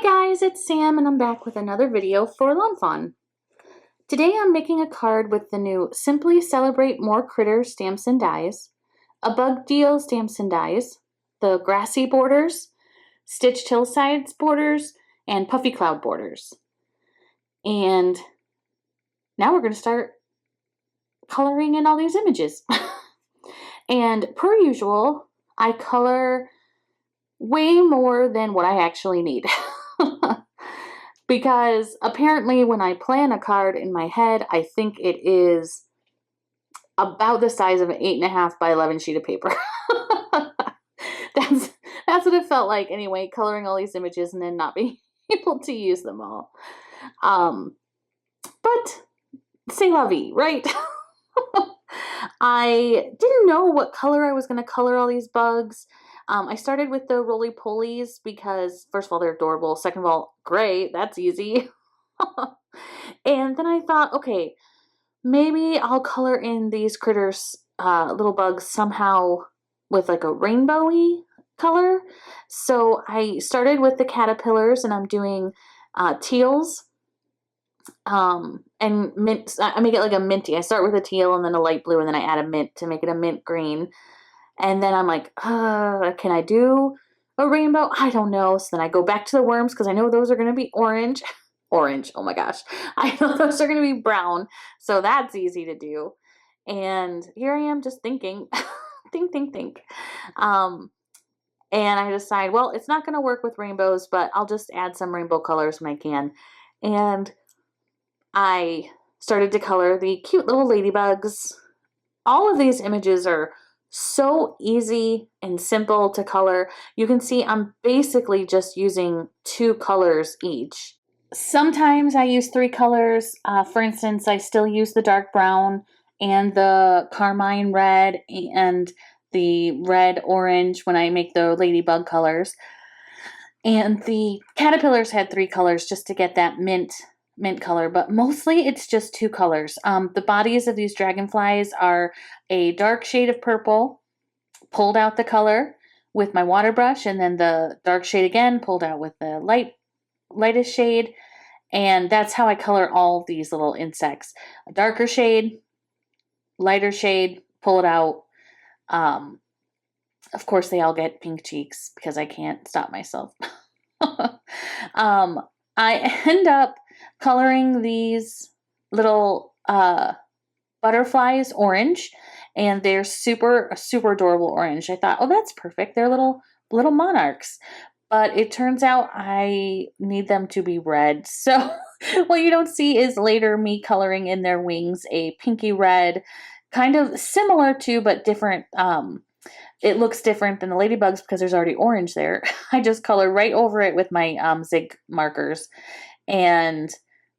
Hi guys, it's Sam and I'm back with another video for lawnfawn. Today I'm making a card with the new Simply Celebrate More Critters stamps and dies, a Bug Deal stamps and dies, the Grassy borders, stitched hillsides borders, and puffy cloud borders. And now we're going to start coloring in all these images. And per usual, I color way more than what I actually need. Because apparently when I plan a card in my head, I think it is about the size of an 8.5 by 11 sheet of paper. That's what it felt like anyway, coloring all these images and then not being able to use them all. But c'est la vie, right? I didn't know what color I was going to color all these bugs. I started with the roly-polies because, first of all, they're adorable. Second of all, gray, that's easy. And then I thought, okay, maybe I'll color in these critters, little bugs, somehow with like a rainbowy color. So I started with the caterpillars, and I'm doing teals. And mint, I make it like a minty. I start with a teal and then a light blue, and then I add a mint to make it a mint green. And then I'm like, can I do a rainbow? I don't know. So then I go back to the worms because I know those are going to be orange. Orange, oh my gosh. I know those are going to be brown. So that's easy to do. And here I am just thinking, think. And I decide, well, it's not going to work with rainbows, but I'll just add some rainbow colors when I can. And I started to color the cute little ladybugs. All of these images are so easy and simple to color. You can see I'm basically just using 2 colors each. Sometimes I use 3 colors. For instance, I still use the dark brown and the carmine red and the red orange when I make the ladybug colors. And the caterpillars had 3 colors just to get that mint color, but mostly it's just 2 colors. The bodies of these dragonflies are a dark shade of purple, pulled out the color with my water brush, and then the dark shade again, pulled out with the lightest shade, and that's how I color all these little insects. A darker shade, lighter shade, pull it out. Of course, they all get pink cheeks because I can't stop myself. I end up coloring these little butterflies orange, and they're super adorable orange. I thought, oh, that's perfect. They're little monarchs. But it turns out I need them to be red. So what you don't see is later me coloring in their wings a pinky red, kind of similar to but different. It looks different than the ladybugs because there's already orange there. I just color right over it with my zig markers, and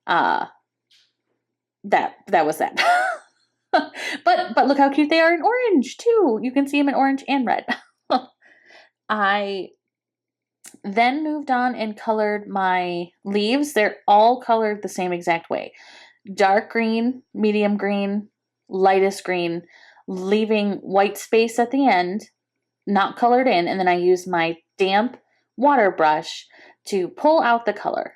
that was that. But look how cute they are in orange too. You can see them in orange and red. I then moved on and colored my leaves. They're all colored the same exact way. Dark green, medium green, lightest green, leaving white space at the end, not colored in, and then I use my damp water brush to pull out the color.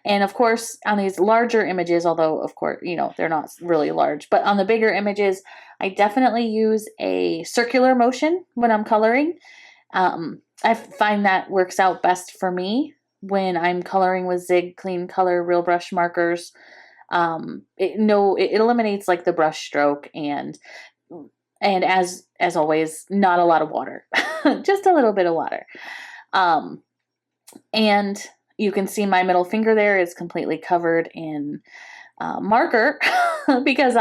And of course, on these larger images, although of course, you know, they're not really large, but on the bigger images, I definitely use a circular motion when I'm coloring. I find that works out best for me when I'm coloring with Zig Clean Color Real Brush markers. It eliminates like the brush stroke, and as always, not a lot of water, just a little bit of water. And you can see my middle finger there is completely covered in marker because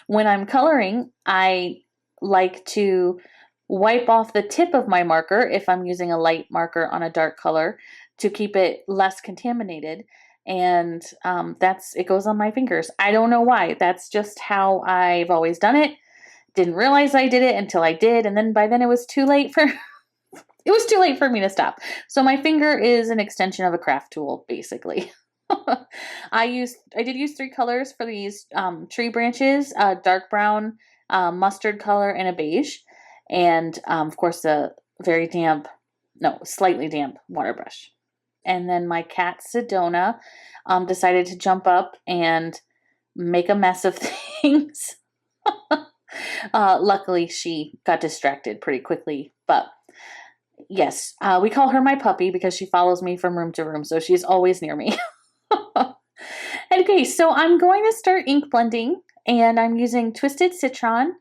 when I'm coloring, I like to wipe off the tip of my marker if I'm using a light marker on a dark color to keep it less contaminated. And it goes on my fingers. I don't know why. That's just how I've always done it. Didn't realize I did it until I did, and then by then it was too late for me to stop. So my finger is an extension of a craft tool, basically. I did use 3 colors for these tree branches: dark brown, mustard color, and a beige. And of course, the slightly damp water brush. and then my cat Sedona decided to jump up and make a mess of things. Luckily, she got distracted pretty quickly, but yes, we call her my puppy because she follows me from room to room, so she's always near me. Okay, so I'm going to start ink blending, and I'm using twisted citron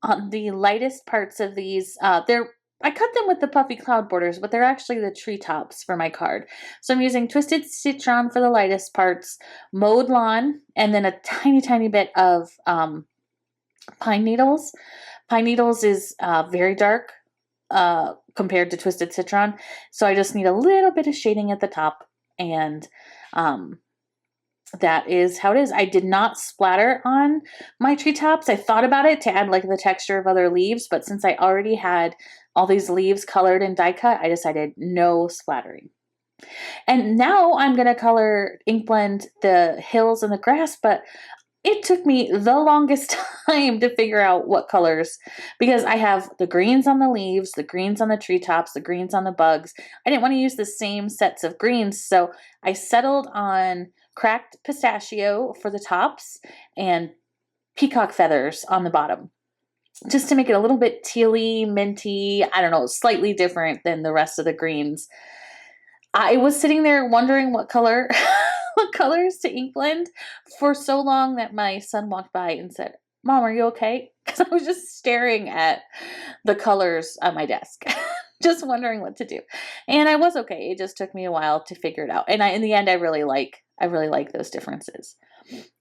on the lightest parts of these. I cut them with the puffy cloud borders, but they're actually the treetops for my card. So I'm using twisted citron for the lightest parts, mowed lawn, and then a tiny, tiny bit of pine needles. Pine needles is very dark compared to twisted citron, so I just need a little bit of shading at the top, and that is how it is. I did not splatter on my treetops. I thought about it to add like the texture of other leaves, but since I already had all these leaves colored and die cut, I decided no splattering. And now I'm going to color ink blend the hills and the grass, but it took me the longest time to figure out what colors, because I have the greens on the leaves, the greens on the treetops, the greens on the bugs. I didn't want to use the same sets of greens, so I settled on cracked pistachio for the tops and peacock feathers on the bottom, just to make it a little bit tealy, minty, I don't know, slightly different than the rest of the greens. I was sitting there wondering what color, what colors to ink blend for so long that my son walked by and said, "Mom, are you okay?" Because I was just staring at the colors on my desk, just wondering what to do. And I was okay. It just took me a while to figure it out. And in the end, I really like those differences.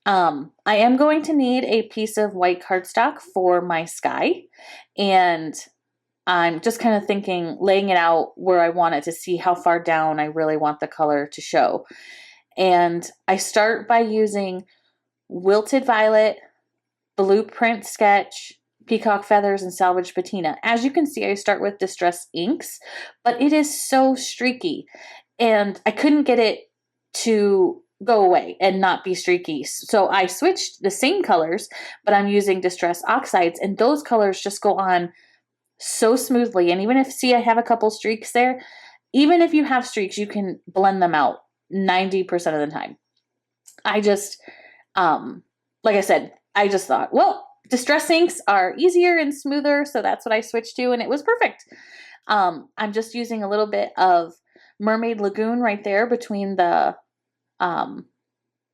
I am going to need a piece of white cardstock for my sky, and I'm just kind of thinking, laying it out where I want it to see how far down I really want the color to show. And I start by using wilted violet, blueprint sketch, peacock feathers, and salvaged patina. As you can see, I start with distress inks, but it is so streaky, and I couldn't get it to go away and not be streaky. So I switched the same colors, but I'm using distress oxides, and those colors just go on so smoothly. And even if, see, I have a couple streaks there, even if you have streaks, you can blend them out 90% of the time. I just, like I said, I just thought, well, distress inks are easier and smoother, so that's what I switched to, and it was perfect. I'm just using a little bit of mermaid lagoon right there between the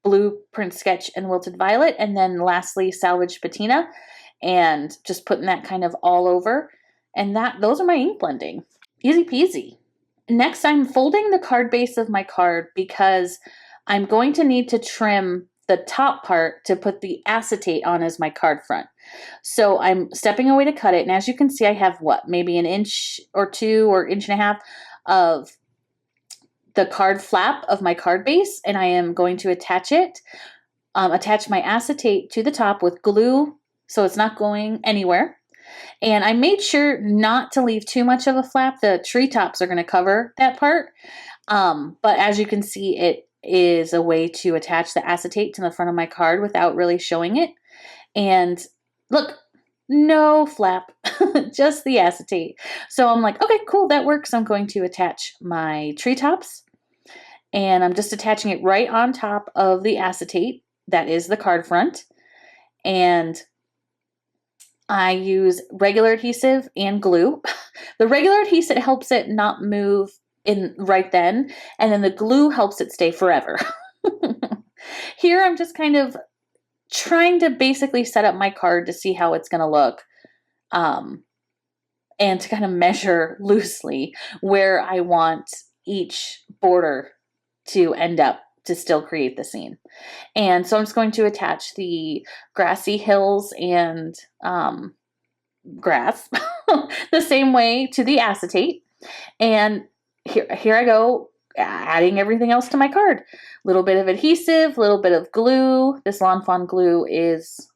blueprint sketch and wilted violet, and then lastly salvaged patina, and just putting that kind of all over. And those are my ink blending. Easy peasy. Next, I'm folding the card base of my card because I'm going to need to trim the top part to put the acetate on as my card front. So I'm stepping away to cut it, and as you can see, I have maybe an inch or two or inch and a half of the card flap of my card base, and I am going to attach it, attach my acetate to the top with glue so it's not going anywhere. And I made sure not to leave too much of a flap. The treetops are going to cover that part. But as you can see, it is a way to attach the acetate to the front of my card without really showing it. And look, no flap, just the acetate. So I'm like, okay, cool, that works. I'm going to attach my treetops, and I'm just attaching it right on top of the acetate. That is the card front. And I use regular adhesive and glue. The regular adhesive helps it not move in right then, and then the glue helps it stay forever. Here I'm just kind of trying to basically set up my card to see how it's going to look, and to kind of measure loosely where I want each border to end up to still create the scene. And so I'm just going to attach the grassy hills and grass the same way to the acetate. And here I go, adding everything else to my card. A little bit of adhesive, a little bit of glue. This lawnfawn glue is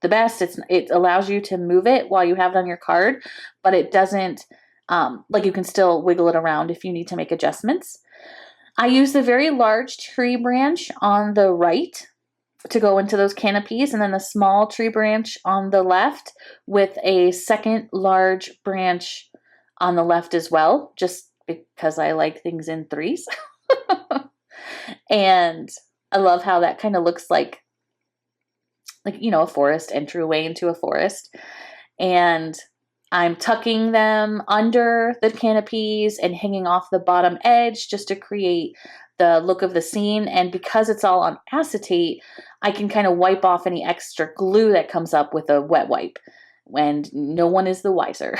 the best. It allows you to move it while you have it on your card, but it doesn't, like you can still wiggle it around if you need to make adjustments. I use the very large tree branch on the right to go into those canopies, and then the small tree branch on the left with a second large branch on the left as well, just because I like things in threes. And I love how that kind of looks like, you know, a forest, entryway into a forest. And I'm tucking them under the canopies and hanging off the bottom edge just to create the look of the scene. And because it's all on acetate, I can kind of wipe off any extra glue that comes up with a wet wipe, and no one is the wiser.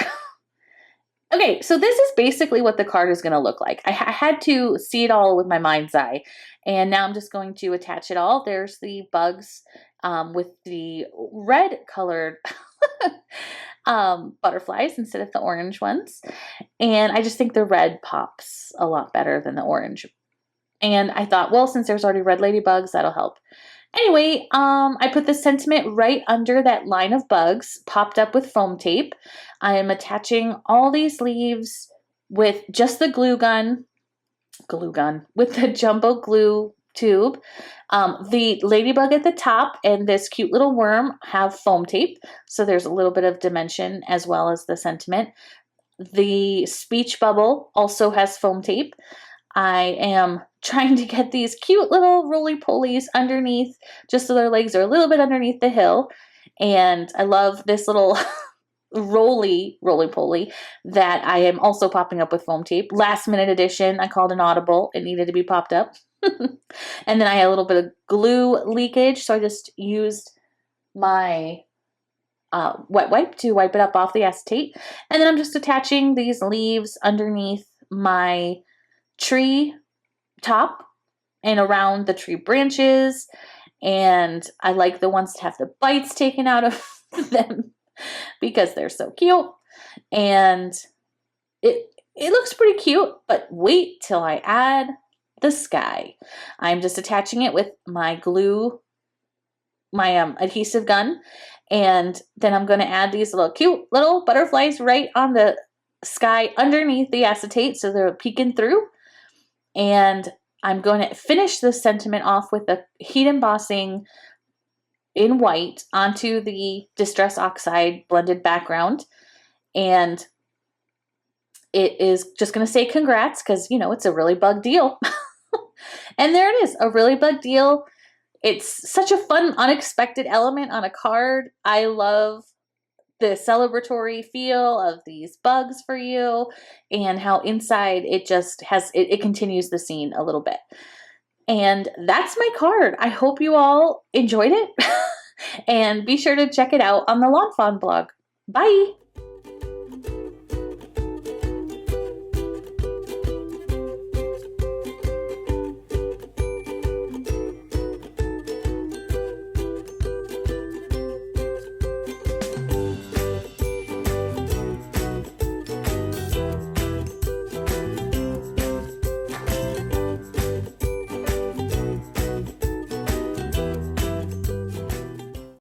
Okay, so this is basically what the card is going to look like. I had to see it all with my mind's eye, and now I'm just going to attach it all. There's the bugs with the red colored butterflies instead of the orange ones. And I just think the red pops a lot better than the orange. And I thought, well, since there's already red ladybugs, that'll help. Anyway, I put the sentiment right under that line of bugs, popped up with foam tape. I am attaching all these leaves with just the glue gun, with the jumbo glue tube. The ladybug at the top and this cute little worm have foam tape, so there's a little bit of dimension as well as the sentiment. The speech bubble also has foam tape. I am trying to get these cute little roly-polies underneath, just so their legs are a little bit underneath the hill. And I love this little roly-poly that I am also popping up with foam tape. Last minute addition, I called an audible. It needed to be popped up. And then I had a little bit of glue leakage, so I just used my wet wipe to wipe it up off the acetate. And then I'm just attaching these leaves underneath my tree top and around the tree branches. And I like the ones that have the bites taken out of them because they're so cute. And it looks pretty cute, but wait till I add the sky. I'm just attaching it with my glue, my adhesive gun, and then I'm going to add these little cute little butterflies right on the sky underneath the acetate so they're peeking through. And I'm going to finish the sentiment off with the heat embossing in white onto the Distress Oxide blended background. And it is just going to say congrats because, you know, it's a really bug deal. And there it is, a really bug deal. It's such a fun, unexpected element on a card. I love the celebratory feel of these bugs for you and how inside it just has, it continues the scene a little bit. And that's my card. I hope you all enjoyed it and be sure to check it out on the Lawnfawn blog. Bye.